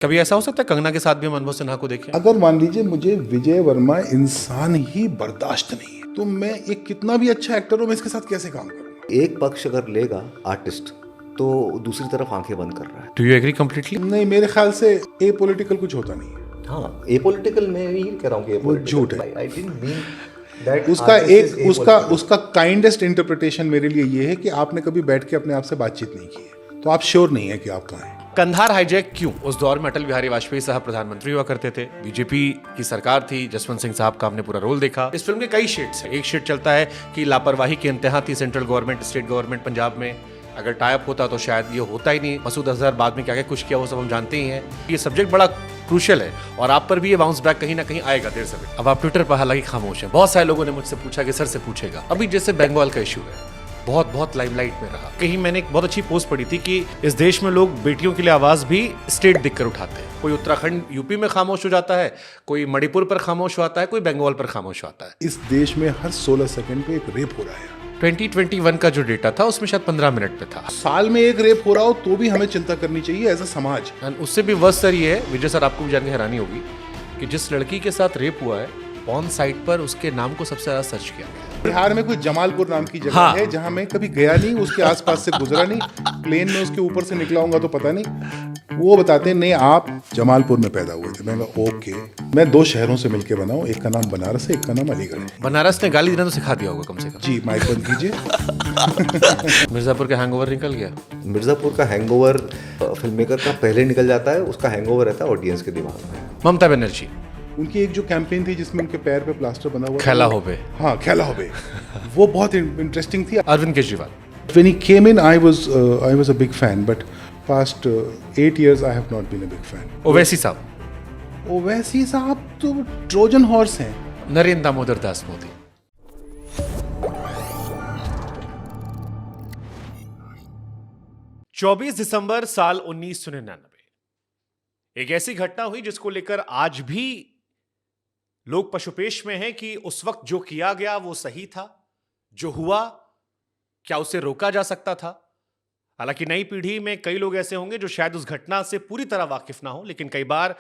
कभी ऐसा हो सकता है कंगना के साथ भी हम अनुभव सिन्हा को देखें? अगर मान लीजिए मुझे विजय वर्मा इंसान ही बर्दाश्त नहीं है तो मैं एक कितना भी अच्छा एक्टर हूं मैं इसके साथ कैसे काम करूंगा। एक पक्ष अगर लेगा आर्टिस्ट तो दूसरी तरफ आंखें बंद कर रहा है। Do you agree completely? नहीं, मेरे ख्याल से ए पॉलिटिकल कुछ होता नहीं है। हाँ, एपॉलिटिकल मैं ही कह रहा हूँ कि वो झूठ है। आई डिडंट मीन दैट उसका एक उसका काइंडेस्ट इंटरप्रिटेशन मेरे लिए ये है कि आपने कभी बैठ के अपने आप से बातचीत नहीं की है, तो आप श्योर नहीं है कि आप कहाँ हैं। कंधार हाईजैक क्यों? उस दौर में अटल बिहारी वाजपेयी साहब प्रधानमंत्री हुआ करते थे, बीजेपी की सरकार थी, जसवंत सिंह साहब का हमने पूरा रोल देखा। इस फिल्म के कई शेड्स हैं। एक शेड चलता है कि लापरवाही की इंतहा थी central government, state government Punjab में। अगर टाइप होता तो शायद ये होता ही नहीं। मसूद अजहर बाद में क्या क्या कुछ किया वो सब हम जानते ही हैं। ये सब्जेक्ट बड़ा क्रूशियल है और आप पर भी ये बाउंस बैक कहीं ना कहीं आएगा देर से। अब आप ट्विटर पर हालांकि खामोश हैं। बहुत सारे लोगों ने मुझसे पूछा कि सर से पूछेगा। अभी जैसे बंगाल का इशू है, बहुत लाइमलाइट में रहा। कहीं मैंने एक बहुत अच्छी पोस्ट पढ़ी थी कि इस देश में लोग बेटियों के लिए आवाज भी स्टेट दिखकर उठाते हैं। कोई उत्तराखंड यूपी में खामोश हो जाता है, कोई मणिपुर पर खामोश हो आता है, कोई बंगाल पर खामोश होता है। इस देश में हर 16 सेकंड पे एक रेप हो रहा है। 2021 का जो डेटा था उसमें शायद 15 मिनट पे था। साल में एक रेप हो रहा हो तो भी हमें चिंता करनी चाहिए एज अ समाज। And उससे भी वर्स्ट सर ये है, विजय सर आपको भी जान के हैरानी होगी कि जिस लड़की के साथ रेप हुआ है ऑन साइट पर उसके नाम को सबसे ज्यादा सर्च किया गया। बिहार में कोई जमालपुर नाम की जगह हाँ। है जहां मैं कभी गया नहीं, उसके आसपास से गुजरा नहीं, प्लेन में उसके ऊपर से निकला होऊंगा तो पता नहीं। वो बताते हैं नहीं आप जमालपुर में पैदा हुए थे। मैं कहा ओके। मैं 2 शहरों से मिलके बना हूं, एक का नाम बनारस है, एक का नाम अलीगढ़ है। बनारस ने गाली देना तो सिखा दिया होगा कम से कम। जी माइक बंद कीजिए। मिर्जापुर का हैंगओवर निकल गया। मिर्ज़ापुर का हैंगओवर फिल्म मेकर का पहले निकल जाता है, उसका हैंगओवर रहता है ऑडियंस के दिमाग में। ममता बनर्जी, उनकी एक जो कैंपेन थी जिसमें उनके पैर पे प्लास्टर बना हुआ था, खैला होबे। हाँ खैला होबे, वो बहुत इंटरेस्टिंग थी। Arvind Kejriwal, When he came in, I was a big fan, but past 8 years I have not been a big fan. Owaisi साहब, ओवैसी साहब तो ट्रोजन हॉर्स हैं। नरेंद्र दामोदर दास मोदी। चौबीस दिसंबर साल 1999 एक ऐसी घटना हुई जिसको लेकर आज भी लोग पशुपेश में हैं कि उस वक्त जो किया गया वो सही था, जो हुआ क्या उसे रोका जा सकता था। हालांकि नई पीढ़ी में कई लोग ऐसे होंगे जो शायद उस घटना से पूरी तरह वाकिफ ना हो, लेकिन कई बार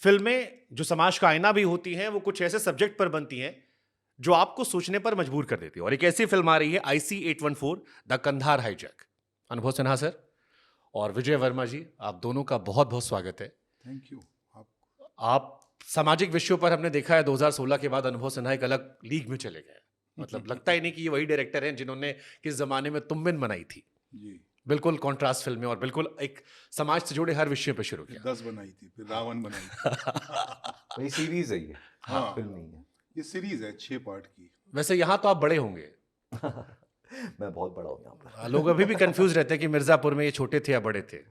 फिल्में जो समाज का आईना भी होती हैं वो कुछ ऐसे सब्जेक्ट पर बनती हैं जो आपको सोचने पर मजबूर कर देती है। और एक ऐसी फिल्म आ रही है IC-814 द कंधार हाईजैक। अनुभव सिन्हा सर और विजय वर्मा जी, आप दोनों का बहुत बहुत स्वागत है। Thank you. आप सामाजिक विषयों पर हमने देखा है 2016 के बाद अनुभव सिन्हा एक अलग लीग में चले गए। मतलब लगता ही नहीं कि ये वही डायरेक्टर हैं जिन्होंने किस जमाने में तुम बिन बनाई थी। जी। बिल्कुल कॉन्ट्रास्ट फिल्में और बिल्कुल एक समाज से जुड़े हर विषय पे शुरू किया। 10 बनाई थी, फिर रावण बनाई थी। ये सीरीज है, ये हाँ, फिल्म नहीं है। ये सीरीज है 6 पार्ट की। वैसे यहाँ तो आप बड़े होंगे। मैं बहुत बड़ा हूँ यहाँ पर। लोग अभी भी कंफ्यूज रहते हैं कि मिर्जापुर में ये छोटे थे या बड़े थे।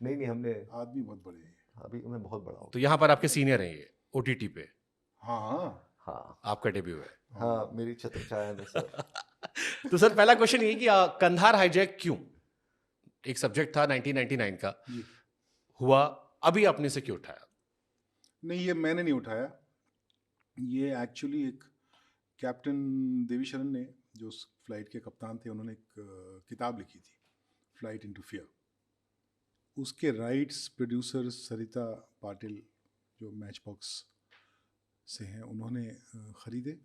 नहीं, हमने आदमी बहुत बड़े हैं। अभी मैं बहुत बड़ा हूँ। तो यहाँ पर आपके सीनियर हैं ये OTT पे। हाँ हाँ आपका डेब्यू है। हाँ, मेरी छत्र छाया में सर। तो सर पहला क्वेश्चन ये कि कंधार हाईजैक क्यों? एक सब्जेक्ट था 1999 का, जी। हुआ, अभी आपने से क्यों उठाया? नहीं, ये मैंने नहीं उठाया। ये एक्चुअली एक कैप्टन देवीशरण ने, जो उस फ्लाइट के कप्तान थे, उन्होंने एक किताब लिखी थी, फ्लाइट इनटू फियर। उसके राइट्स प्रोड्यूसर सरिता पाटिल जो मैच बॉक्स से हैं, उन्होंने ख़रीदे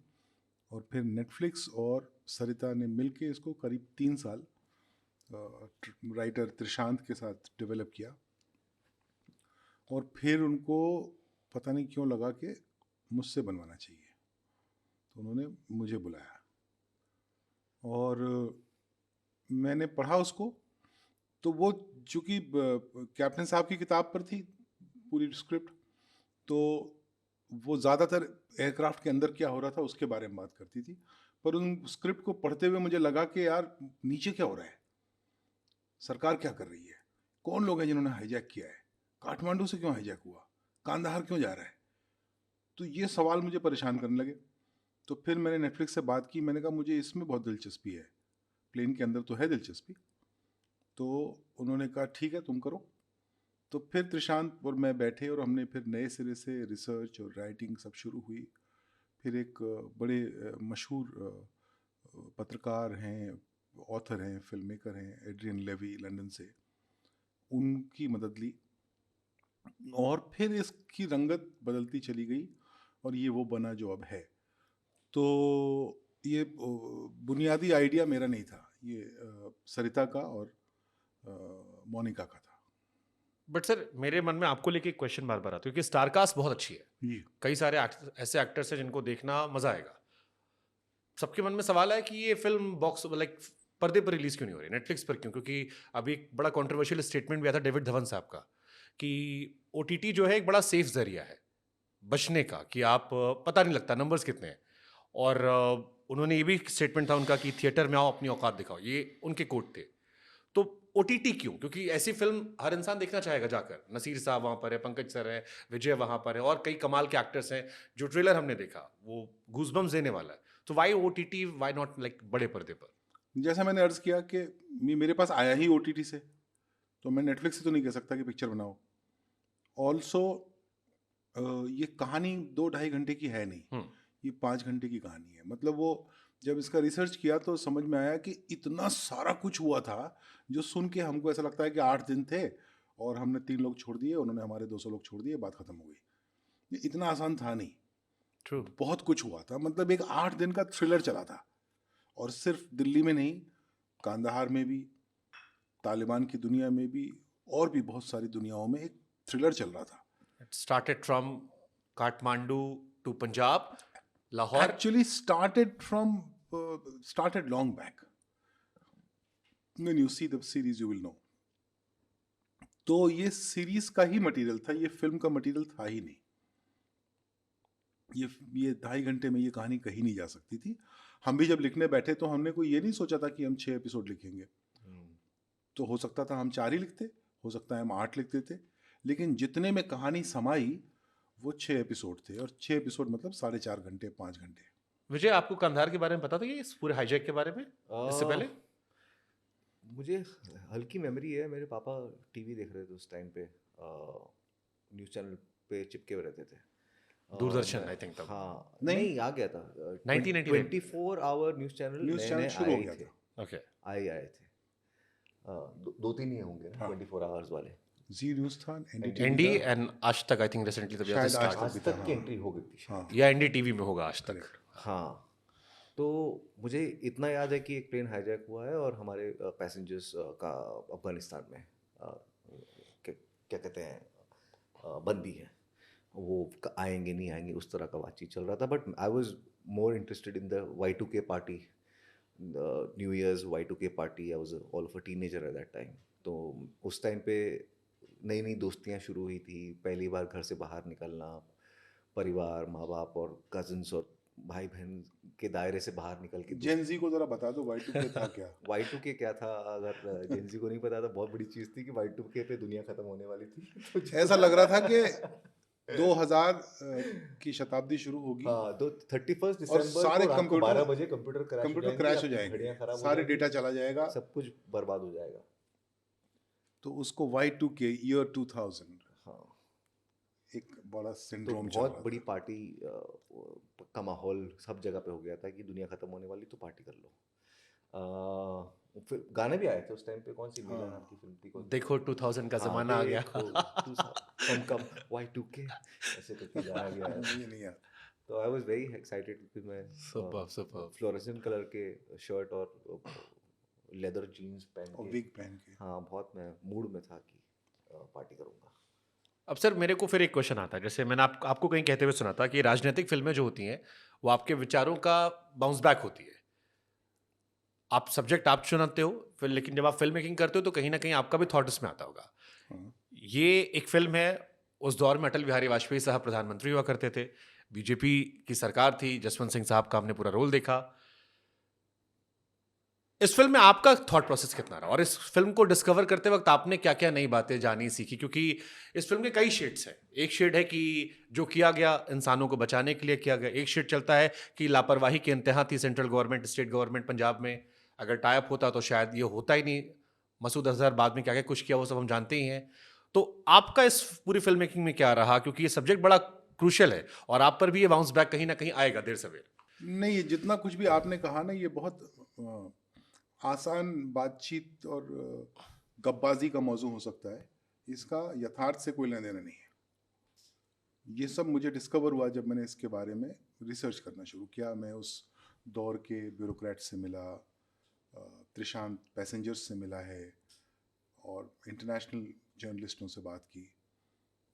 और फिर नेटफ्लिक्स और सरिता ने मिलके इसको करीब 3 साल राइटर त्रिशांत के साथ डेवलप किया। और फिर उनको पता नहीं क्यों लगा कि मुझसे बनवाना चाहिए, तो उन्होंने मुझे बुलाया और मैंने पढ़ा उसको। तो वो चूँकि कैप्टन साहब की किताब पर थी पूरी स्क्रिप्ट, तो वो ज़्यादातर एयरक्राफ्ट के अंदर क्या हो रहा था उसके बारे में बात करती थी। पर उन स्क्रिप्ट को पढ़ते हुए मुझे लगा कि यार नीचे क्या हो रहा है, सरकार क्या कर रही है, कौन लोग हैं जिन्होंने हाईजैक किया है, काठमांडू से क्यों हाईजैक हुआ, कांधार क्यों जा रहा है। तो ये सवाल मुझे परेशान करने लगे। तो फिर मैंने नेटफ्लिक्स से बात की, मैंने कहा मुझे इसमें बहुत दिलचस्पी है, प्लेन के अंदर तो है दिलचस्पी। तो उन्होंने कहा ठीक है तुम करो। तो फिर त्रिशांत और मैं बैठे और हमने फिर नए सिरे से रिसर्च और राइटिंग सब शुरू हुई। फिर एक बड़े मशहूर पत्रकार हैं, ऑथर हैं, फिल्म मेकर हैं, एड्रियन लेवी लंदन से, उनकी मदद ली। और फिर इसकी रंगत बदलती चली गई और ये वो बना जो अब है। तो ये बुनियादी आइडिया मेरा नहीं था, ये सरिता का और मोनिका का था। बट सर मेरे मन में आपको लेके एक क्वेश्चन बार बार आता है क्योंकि स्टारकास्ट बहुत अच्छी है, ये कई सारे ऐसे एक्टर्स हैं जिनको देखना मजा आएगा। सबके मन में सवाल है कि ये फिल्म बॉक्स लाइक पर्दे पर रिलीज क्यों नहीं हो रही, नेटफ्लिक्स पर क्यों? क्योंकि अभी एक बड़ा कंट्रोवर्शियल स्टेटमेंट भी आया था डेविड धवन साहब का कि ओटीटी जो है एक बड़ा सेफ जरिया है बचने का, कि आप पता नहीं लगता नंबर्स कितने हैं। और उन्होंने ये भी स्टेटमेंट था उनका कि थिएटर में आओ अपनी औकात दिखाओ, ये उनके कोट थे। तो ओटीटी क्यों? क्योंकि ऐसी फिल्म हर इंसान देखना चाहेगा जाकर। नसीर साहब वहाँ पर है, पंकज सर है, विजय वहाँ पर है और कई कमाल के एक्टर्स हैं। जो ट्रेलर हमने देखा वो गूजबम्स देने वाला है। तो why OTT, why not like बड़े पर्दे पर? जैसा मैंने अर्ज किया कि मेरे पास आया ही ओटीटी से, तो मैं नेटफ्लिक्स से तो नहीं कह सकता कि पिक्चर बनाओ। ऑल्सो ये कहानी 2-2.5 घंटे की है नहीं, ये 5 घंटे की कहानी है। मतलब वो जब इसका रिसर्च किया तो समझ में आया कि इतना सारा कुछ हुआ था जो सुन के हमको ऐसा लगता है कि 8 दिन थे और हमने 3 लोग छोड़ दिए, उन्होंने हमारे 200 लोग छोड़ दिए, बात खत्म हो गई। ये इतना आसान था नहीं, ट्रू। बहुत कुछ हुआ था। मतलब एक 8 दिन का थ्रिलर चला था, और सिर्फ दिल्ली में नहीं, कांदाहार में भी, तालिबान की दुनिया में भी, और भी बहुत सारी दुनियाओं में एक थ्रिलर चल रहा था। It started from Kathmandu to Punjab, Lahore. Actually started long back. When you see the series you will know. तो ये सीरीज का ही मटेरियल था, ये फिल्म का मटेरियल था ही नहीं। ये 2.5 घंटे में ये कहानी कहीं नहीं जा सकती थी। हम भी जब लिखने बैठे तो हमने कोई ये नहीं सोचा था कि हम 6 एपिसोड लिखेंगे। तो हो सकता था हम 4 ही लिखते, हो सकता है हम 8 लिख देते, लेकिन जितने में कहानी समाई वो 6 एपिसोड थे, और 6 एपिसोड मतलब 4.5 घंटे, 5 घंटे। विजय, आपको कंधार के बारे में पता था, ये इस पूरे हाईजैक के बारे में इससे पहले? मुझे हल्की मेमोरी है, मेरे पापा टीवी देख रहे थे उस टाइम पे, न्यूज़ चैनल पे चिपके हुए रहते थे। दूरदर्शन आई थिंक तब। हाँ, नहीं। नहीं आ गया था 1999 24 आवर न्यूज़ चैनल शुरू हो गया था। ओके। आए थे। 2-3 ही होंगे ना, हाँ। 24 आवर्स वाले। जी न्यूज़ था, एनडी एनडीटीवी था, एंड आज तक आई थिंक रिसेंटली तब शायद आज स्टार्ट, आज तक की एंट्री हो गई थी शायद। हाँ, या एनडीटीवी में होगा आज तक। हाँ, तो मुझे इतना याद है कि एक प्लेन हाईजैक हुआ है और हमारे पैसेंजर्स का अफगानिस्तान में क्या कहते हैं बंदी है, वो आएंगे नहीं आएंगे उस तरह का बातचीत चल रहा था। But I was more interested in the Y2K party, new years Y2K party. I was all of a teenager at that time. तो उस टाइम पे नई नई दोस्तियाँ शुरू हुई थी, पहली बार घर से बाहर निकलना, परिवार, माँ बाप और कजिन्स और भाई बहन के दायरे से बाहर निकल के। जेन जी को जरा बता दो Y2K था क्या? Y2K क्या था? अगर जेन जी को नहीं पता तो बहुत बड़ी चीज़ थी कि Y2K पे दुनिया खत्म होने वाली थी। तो ऐसा लग रहा था कि 2000 की शताब्दी शुरू होगी, हाँ, तो 31 और दिसंबर सारे को रात को कंप्यूटर 12 बजे कंप्यूटर क्रैश हो घड़ियाँ जाएंगे, खराब हो सारे जाएंगी, डेटा चला जाएगा, सब कुछ बर्बाद हो जाएगा। तो उसको Y2K, ईयर 2000, हाँ, एक बड़ा तो सिंड्रोम चल बहुत रहा बड़ी था। पार्टी का माहौल सब जगह पे हो गया था कि दुनिया खत्म होने वाली तो पार्टी कर लो। फिर गाने भी आए थे उस टाइम पे। कौन सी मीरा नाम की फिल्म थी? कौन सी? देखो 2000 का हाँ, जमाना आ गया। देखो, कम Y2K ऐसे करके गाना गया है। मुझे नहीं याद। तो आई वाज वेरी एक्साइटेड क्योंकि मैं सुपर्ब। फ्लोरेसेंट कलर के शर्ट और लेदर जीन्स पहन और के, विग पहन के। हाँ, बहुत मैं मूड में था कि पार्टी करूँगा। अब सर मेरे को फिर एक क्वेश्चन आता है, जैसे मैंने आपको कहीं कहते हुए सुना था कि राजनीतिक फिल्में जो होती हैं वो आपके विचारों का बाउंस बैक होती है। आप सब्जेक्ट आप चुनते हो फिर, लेकिन जब आप फिल्म मेकिंग करते हो तो कहीं ना कहीं आपका भी थॉट इसमें आता होगा। हाँ। ये एक फिल्म है, उस दौर में अटल बिहारी वाजपेयी साहब प्रधानमंत्री हुआ करते थे, बीजेपी की सरकार थी, जसवंत सिंह साहब का हमने पूरा रोल देखा। इस फिल्म में आपका थॉट प्रोसेस कितना रहा, और इस फिल्म को डिस्कवर करते वक्त आपने क्या क्या नई बातें जानी, सीखी? क्योंकि इस फिल्म के कई शेड्स हैं। एक शेड है कि जो किया गया इंसानों को बचाने के लिए किया गया, एक शेड चलता है कि लापरवाही की इंतहा थी central government, state government Punjab में। अगर टाइप होता तो शायद ये होता ही नहीं। मसूद अजहर बाद में क्या क्या कुछ किया वो सब हम जानते ही हैं। तो आपका इस पूरी फिल्म मेकिंग में क्या रहा, क्योंकि ये सब्जेक्ट बड़ा क्रूशियल है और आप पर भी ये बाउंस बैक कहीं ना कहीं आएगा देर सवेर। नहीं, ये जितना कुछ भी आपने कहा ना, ये बहुत आसान बातचीत और गप्पाजी का मौजू हो सकता है। इसका यथार्थ से कोई लेना देना नहीं है। ये सब मुझे डिस्कवर हुआ जब मैंने इसके बारे में रिसर्च करना शुरू किया। मैं उस दौर के ब्यूरोक्रेट से मिला, त्रिशांत पैसेंजर्स से मिला है और इंटरनेशनल जर्नलिस्टों से बात की,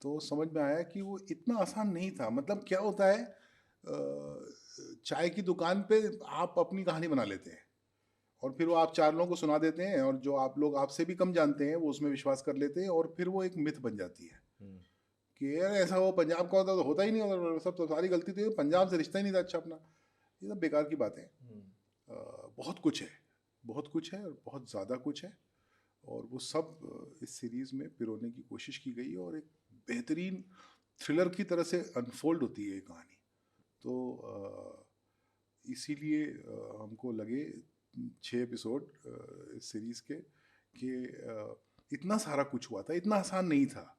तो समझ में आया कि वो इतना आसान नहीं था। मतलब क्या होता है, चाय की दुकान पे आप अपनी कहानी बना लेते हैं और फिर वो आप 4 लोगों को सुना देते हैं, और जो आप लोग आपसे भी कम जानते हैं वो उसमें विश्वास कर लेते हैं, और फिर वो एक मिथ बन जाती है कि यार ऐसा वो पंजाब का होता तो होता ही नहीं, और सब तो सारी गलती थी, पंजाब से रिश्ता ही नहीं था अच्छा अपना। ये सब बेकार की बातें हैं। बहुत कुछ है, बहुत कुछ है, और बहुत ज़्यादा कुछ है, और वो सब इस सीरीज़ में पिरोने की कोशिश की गई, और एक बेहतरीन थ्रिलर की तरह से अनफोल्ड होती है ये कहानी। तो इसीलिए हमको लगे 6 एपिसोड इस सीरीज़ के कि इतना सारा कुछ हुआ था, इतना आसान नहीं था।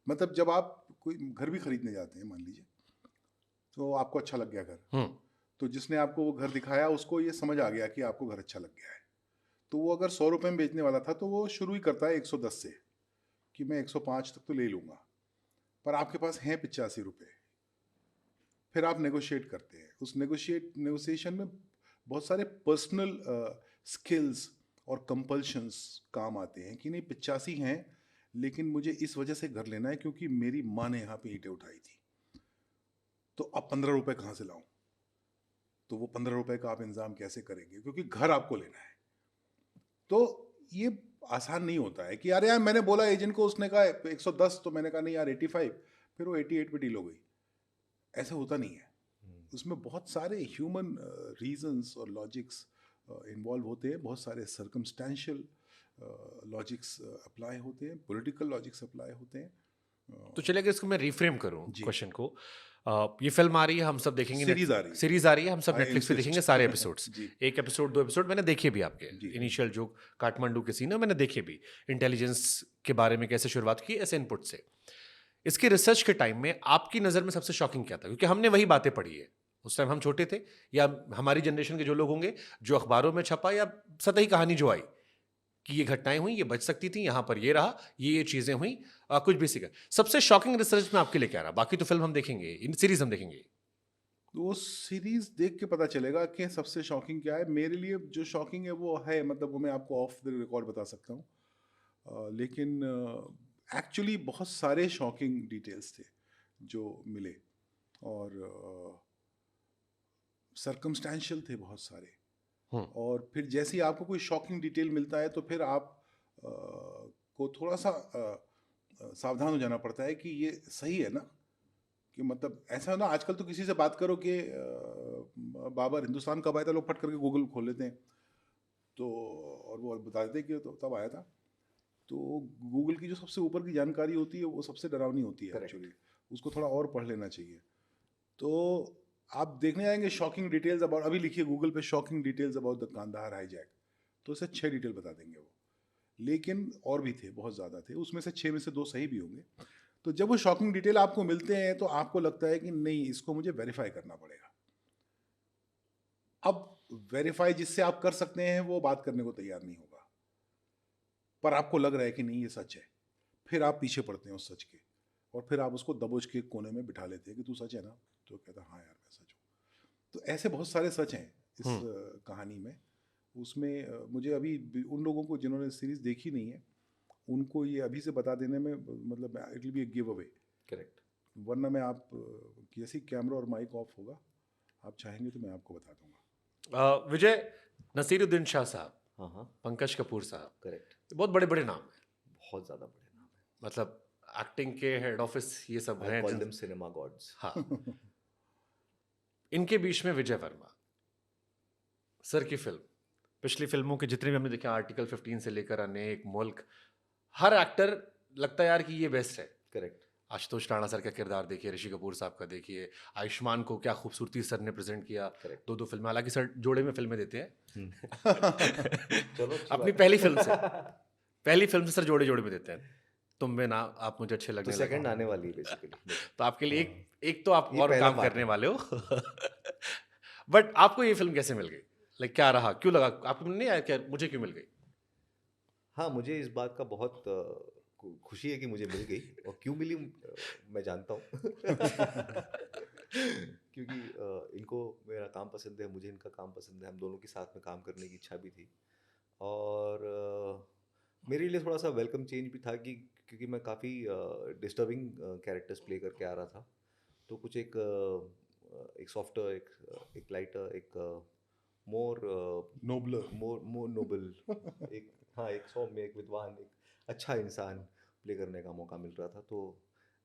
मतलब जब आप कोई घर भी खरीदने जाते हैं, मान लीजिए, तो आपको अच्छा लग गया घर, तो जिसने आपको वो घर दिखाया उसको ये समझ आ गया कि आपको घर अच्छा लग गया है, तो वो अगर 100 रुपये में बेचने वाला था तो वो शुरू ही करता है 110 से कि मैं 105 तक तो ले लूँगा, पर आपके पास हैं 85 रुपये। फिर आप नेगोशिएट करते हैं। उस नेगोशिएशन में बहुत सारे पर्सनल स्किल्स और कंपल्शंस काम आते हैं कि नहीं 85 हैं, लेकिन मुझे इस वजह से घर लेना है क्योंकि मेरी माँ ने यहाँ पे ईंटें उठाई थी, तो अब 15 रुपये कहाँ से लाऊं? तो वो 15 रुपये का आप इंतजाम कैसे करेंगे, क्योंकि घर आपको लेना है। तो ये आसान नहीं होता है कि यार मैंने बोला एजेंट को, उसने कहा 110, तो मैंने कहा नहीं यार 85, फिर वो 88 पे डील हो गई। ऐसा होता नहीं है। उसमें बहुत सारे ह्यूमन रीजंस और लॉजिक्स इन्वॉल्व होते हैं, बहुत सारे सर्कमस्टेंशियल लॉजिक्स अप्लाई होते हैं, पॉलिटिकल लॉजिक्स अप्लाई होते हैं। तो चलिए अगर इसको मैं रिफ्रेम करूं जी। क्वेश्चन को, ये फिल्म आ रही है, हम सब देखेंगे, सीरीज आ रही है। सीरीज आ रही है, हम सब I नेटफ्लिक्स पे insist. देखेंगे सारे एपिसोड्स। जी। 1 एपिसोड 2 एपिसोड मैंने देखे भी आपके, जी। इनिशियल जो काठमांडू के सीन है मैंने देखे भी, इंटेलिजेंस के बारे में कैसे शुरुआत की, ऐसे इनपुट से। इसके रिसर्च के टाइम में आपकी नज़र में सबसे शॉकिंग क्या था? क्योंकि हमने वही बातें पढ़ी है, उस टाइम हम छोटे थे, या हमारी जनरेशन के जो लोग होंगे, जो अखबारों में छपा या सतही कहानी जो आई कि ये घटनाएं हुई, ये बच सकती थी, यहाँ पर ये रहा, ये चीजें हुई, कुछ भी सीखा। सबसे शॉकिंग रिसर्च में आपके लिए क्या रहा? बाकी तो फिल्म हम देखेंगे, इन सीरीज हम देखेंगे। तो वो सीरीज देख के पता चलेगा कि सबसे शॉकिंग क्या है। मेरे लिए जो शॉकिंग है वो है, मतलब वो मैं आपको ऑफ द रिकॉर्ड बता सकता हूँ, लेकिन एक्चुअली बहुत सारे शॉकिंग डिटेल्स थे जो मिले, और सर्कमस्टेंशियल थे बहुत सारे। और फिर जैसे ही आपको कोई शॉकिंग डिटेल मिलता है तो फिर आप को थोड़ा सा सावधान हो जाना पड़ता है कि ये सही है ना, कि मतलब ऐसा ना आजकल तो किसी से बात करो कि बाबर हिंदुस्तान कब आया था, लोग फट करके गूगल खोल लेते हैं, तो और वो बता देते हैं कि तो तब आया था। तो गूगल की जो सबसे ऊपर की जानकारी होती है वो सबसे डरावनी होती है एक्चुअली, उसको थोड़ा और पढ़ लेना चाहिए। तो आप देखने जाएंगे शॉकिंग डिटेल्स अबाउट, अभी लिखिए गूगल पे shocking details about the Kandahar hijack, तो उसे 6 डिटेल बता देंगे वो, लेकिन और भी थे, बहुत ज़्यादा थे, उसमें से 6 में से 2 सही भी होंगे। तो जब वो शॉकिंग डिटेल आपको मिलते हैं तो आपको लगता है कि नहीं, इसको मुझे वेरीफाई करना पड़ेगा। अब वेरीफाई जिससे आप कर सकते हैं वो बात करने को तैयार नहीं होगा, पर आपको लग रहा है कि नहीं ये सच है, फिर आप पीछे पड़ते हैं उस सच के, और फिर आप उसको दबोच के कोने में बिठा लेते हैं कि तू सच है ना, तो कहता हाँ यार मैं सच हूँ। तो ऐसे बहुत सारे सच हैं इस कहानी में। उसमें मुझे अभी उन लोगों को जिन्होंने सीरीज देखी नहीं है उनको ये अभी से बता देने में, मतलब it will be A give away. Correct. वरना मैं आप जैसे कैमरा और माइक ऑफ होगा, आप चाहेंगे तो मैं आपको बता दूंगा। विजय, नसीरुद्दीन शाह साहब, हाँ, पंकज कपूर साहब, करेक्ट। बहुत बड़े बड़े नाम हैं, बहुत ज़्यादा बड़े नाम है। मतलब एक्टिंग के हेड ऑफिस ये सब I हैं call them cinema gods. हाँ। इनके बीच में विजय वर्मा सर की फिल्म, पिछली फिल्मों के जितने भी हमने देखे, आर्टिकल 15 से लेकर अनेक, मुल्क, हर एक्टर लगता है यार कि ये बेस्ट है। करेक्ट। आशुतोष राणा सर का किरदार देखिए, ऋषि कपूर साहब का देखिए, आयुष्मान को क्या खूबसूरती सर ने प्रेजेंट किया। Correct. 2 फिल्में, हालांकि सर जोड़े में फिल्में देते हैं चलो अच्छी अपनी बात पहली है। फिल्म से सर जोड़े जोड़े में देते हैं। तुम में ना आप मुझे अच्छे लगने तो लगे। सेकंड आने वाली है बेसिकली। तो आपके लिए एक तो आप ये और पहला काम part करने है। वाले हो बट आपको ये फिल्म कैसे मिल गई? लाइक क्या रहा, क्यों लगा आपको नहीं आया, क्या मुझे क्यों मिल गई? हाँ, मुझे इस बात का बहुत खुशी है कि मुझे मिल गई, और क्यों मिली मैं जानता हूँ। क्योंकि इनको मेरा काम पसंद है, मुझे इनका काम पसंद है, हम दोनों के साथ में काम करने की इच्छा भी थी। और मेरे लिए थोड़ा सा वेलकम चेंज भी था कि क्योंकि मैं काफ़ी डिस्टर्बिंग कैरेक्टर्स प्ले करके आ रहा था, तो कुछ एक सॉफ्टर, एक लाइटर, एक मोर नोबलर। मोर नोबल, एक, हाँ, एक सौम्य, एक विद्वान, एक अच्छा इंसान प्ले करने का मौका मिल रहा था। तो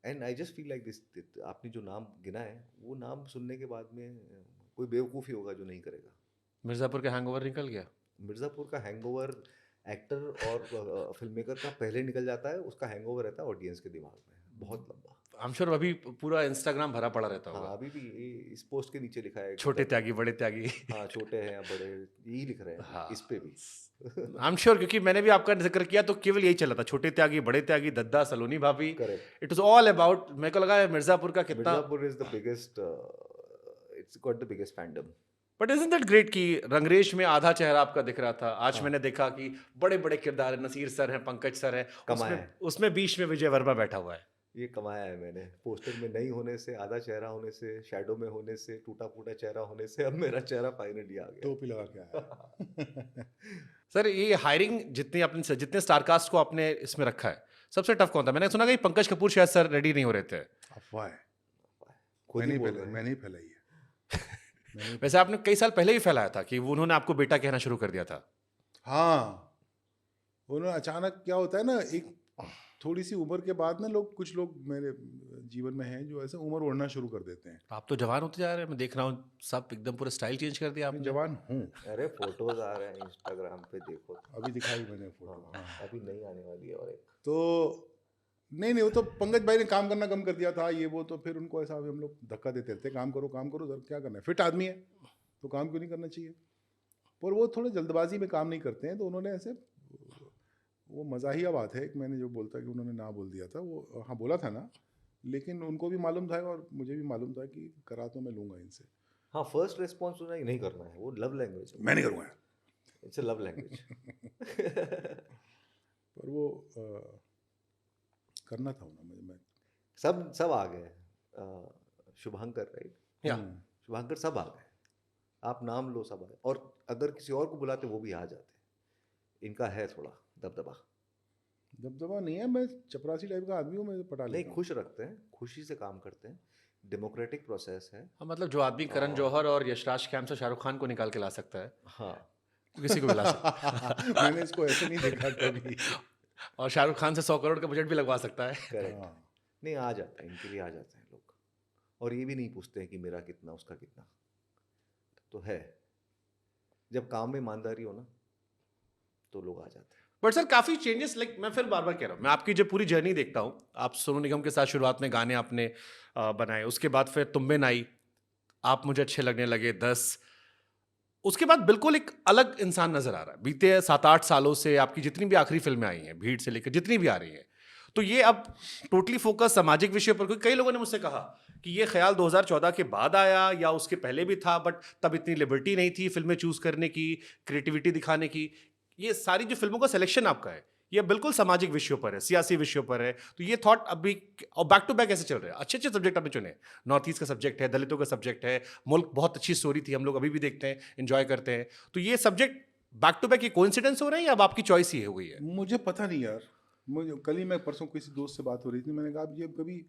and I just feel like this, आपने जो नाम गिना है वो नाम सुनने के बाद में कोई बेवकूफ़ ही होगा जो नहीं करेगा। मिर्जापुर का हैंगओवर निकल गया। मिर्ज़ापुर का हैंगओवर एक्टर और फिल्म मेकर का पहले निकल जाता है, उसका हैंगओवर रहता है ऑडियंस के दिमाग में बहुत लंबा। आई एम श्योर अभी पूरा इंस्टाग्राम भरा पड़ा रहता हाँ, होगा, अभी भी इस पोस्ट के नीचे लिखा है कि छोटे त्यागी बड़े त्यागी। हाँ, छोटे हैं या बड़े, यही लिख रहे हैं हाँ, इस पे भी। आई एम श्योर, क्योंकि मैंने भी आपका जिक्र किया तो केवल यही चला था, छोटे त्यागी बड़े त्यागी, दद्दा, सलोनी भाभी। Correct. It was all about, मेरे को लगा है मिर्जापुर का कितना। Mirzapur is the biggest, it's got the biggest fandom. But isn't that great कि रंगरेश में आधा चेहरा आपका दिख रहा था, आज हाँ। मैंने देखा कि बड़े बड़े किरदार हैं, नसीर सर हैं, पंकज सर हैं, कमाया उसमें है। उसमें बीच में विजय वर्मा बैठा हुआ है। ये कमाया है मैंने, पोस्टर में नहीं होने से, आधा चेहरा होने से, शैडो में होने से, टूटा फूटा चेहरा होने से, अब मेरा चेहरा फाइनली आ गया। टोपी लगा के आया। सर ये हायरिंग जितने स्टारकास्ट को आपने इसमें रखा है, सबसे टफ कौन था? मैंने सुना कि पंकज कपूर शायद सर रेडी नहीं हो रहे थे। अफवाह है, खुद ही बोल रहे हैं। मैंने ही फैलाई है। वैसे आपने कई साल पहले ही फैलाया था कि उन्होंने आपको बेटा कहना शुरू कर दिया था। हाँ, उन्होंने अचानक, क्या होता है ना, एक थोड़ी सी उम्र के बाद ना कुछ लोग मेरे जीवन में हैं जो ऐसे उम्र ओढ़ना शुरू कर देते हैं। आप तो जवान होते जा रहे हैं, मैं देख रहा हूँ, सब एकदम पूरा स्टाइल चेंज कर दिया मैं आपने। जवान हूँ, अरे फोटोज आ रहे हैं इंस्टाग्राम पे, देखो। अभी दिखाई मैंने हाँ, फोटो। हाँ। अभी नहीं आने वाली है और एक। तो नहीं, वो तो पंकज भाई ने काम करना कम कर दिया था, ये वो, तो फिर उनको ऐसा हम लोग धक्का देते रहते, काम करो सर, क्या करना है, फिट आदमी है तो काम क्यों नहीं करना चाहिए। पर वो थोड़े जल्दबाजी में काम नहीं करते हैं, तो उन्होंने ऐसे, वो मज़ाहिया बात है, एक मैंने जो बोलता कि उन्होंने ना बोल दिया था, वो हाँ बोला था ना, लेकिन उनको भी मालूम था और मुझे भी मालूम था कि करा तो मैं लूँगा इनसे। हाँ, फर्स्ट रिस्पॉन्स तो नहीं करना है, वो लव लैंग्वेज है। मैं नहीं करूँगा। It's a love language. पर वो करना था ना मुझे। मैं सब आ गए। शुभांकर, राइट? या शुभांकर सब आ गए, आप नाम लो, सब आ गए। और अगर किसी और को बुलाते वो भी आ जाते। इनका है थोड़ा दबदबा। दबदबा नहीं है, मैं चपरासी टाइप का आदमी हूँ, मैं पटा नहीं, लेता हूँ। खुश रखते हैं, खुशी से काम करते हैं, डेमोक्रेटिक प्रोसेस है। हाँ, मतलब जो आदमी करण जौहर और यशराज कैंप से शाहरुख खान को निकाल के ला सकता है, हाँ, तो किसी को भी ला सकता है। मैंने इसको ऐसे नहीं देखा कभी। और शाहरुख खान से 100 करोड़ का बजट भी लगवा सकता है। करेक्ट। हाँ। नहीं, आ जाते हैं, इनके लिए आ जाते हैं लोग। और ये भी नहीं पूछते हैं कि मेरा कितना, उसका कितना। तो है, जब काम में ईमानदारी हो ना, तो लोग आ जाते हैं। बट सर काफी चेंजेस, लाइक मैं फिर बार बार कह रहा हूँ, मैं आपकी जो पूरी जर्नी देखता हूँ, आप सोनू निगम के साथ शुरुआत में गाने आपने बनाए, उसके बाद फिर तुम बिन आई, आप मुझे अच्छे लगने लगे, 10, उसके बाद बिल्कुल एक अलग इंसान नजर आ रहा है। बीते 7-8 सालों से आपकी जितनी भी आखिरी फिल्में आई हैं, भीड़ से लेकर जितनी भी आ रही हैं, तो ये अब टोटली फोकस सामाजिक विषय पर, क्योंकि कई लोगों ने मुझसे कहा कि ये ख्याल 2014 के बाद आया या उसके पहले भी था, बट तब इतनी लिबर्टी नहीं थी फिल्में चूज करने की, क्रिएटिविटी दिखाने की। ये सारी जो फिल्मों का सिलेक्शन आपका है, ये बिल्कुल सामाजिक विषयों पर है, सियासी विषयों पर है। तो ये थॉट अभी और बैक टू बैक ऐसे चल रहे हैं, अच्छे अच्छे सब्जेक्ट आपने चुने, नॉर्थ ईस्ट का सब्जेक्ट है, दलितों का सब्जेक्ट है, मुल्क बहुत अच्छी स्टोरी थी, हम लोग अभी भी देखते हैं, एंजॉय करते हैं। तो ये सब्जेक्ट बैक टू बैक ये कोइंसिडेंस हो रहे हैं या अब आपकी चॉइस ही हो गई है? मुझे पता नहीं यार, मुझे कल ही, मैं परसों किसी दोस्त से बात हो रही थी, मैंने कहा अब ये कभी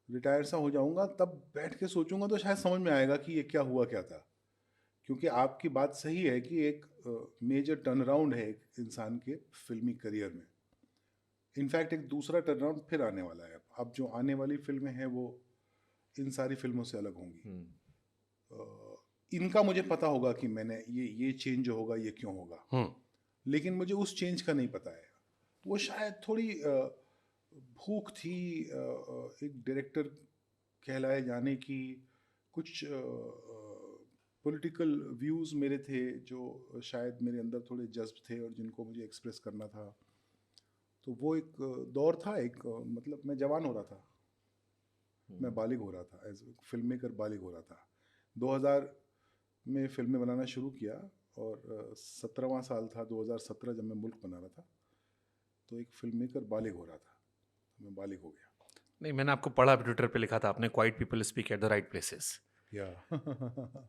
रिटायर सा हो जाऊंगा तब बैठ के सोचूंगा तो शायद समझ में आएगा कि ये क्या हुआ क्या था। क्योंकि आपकी बात सही है कि एक मेजर टर्न अराउंड है एक इंसान के फिल्मी करियर में। इनफैक्ट एक दूसरा टर्न अराउंड फिर आने वाला है। अब जो आने वाली फिल्में हैं वो इन सारी फिल्मों से अलग होंगी। इनका मुझे पता होगा कि मैंने ये चेंज जो होगा ये क्यों होगा, लेकिन मुझे उस चेंज का नहीं पता है। वो शायद थोड़ी भूख थी एक डायरेक्टर कहलाए जाने की, कुछ पॉलिटिकल व्यूज़ मेरे थे जो शायद मेरे अंदर थोड़े जज्ब थे और जिनको मुझे एक्सप्रेस करना था। तो वो एक दौर था, एक मतलब मैं जवान हो रहा था, मैं बालिग हो रहा था, एज फिल्म मेकर बालिग हो रहा था। 2000 में फिल्में बनाना शुरू किया और 17वां साल था 2017 जब मैं मुल्क बना रहा था, तो एक फिल्म मेकर बालिग हो रहा था। तो मैं बालिग हो गया। नहीं, मैंने आपको पढ़ा, ट्विटर पे लिखा था आपने, quite people speak at the right places. या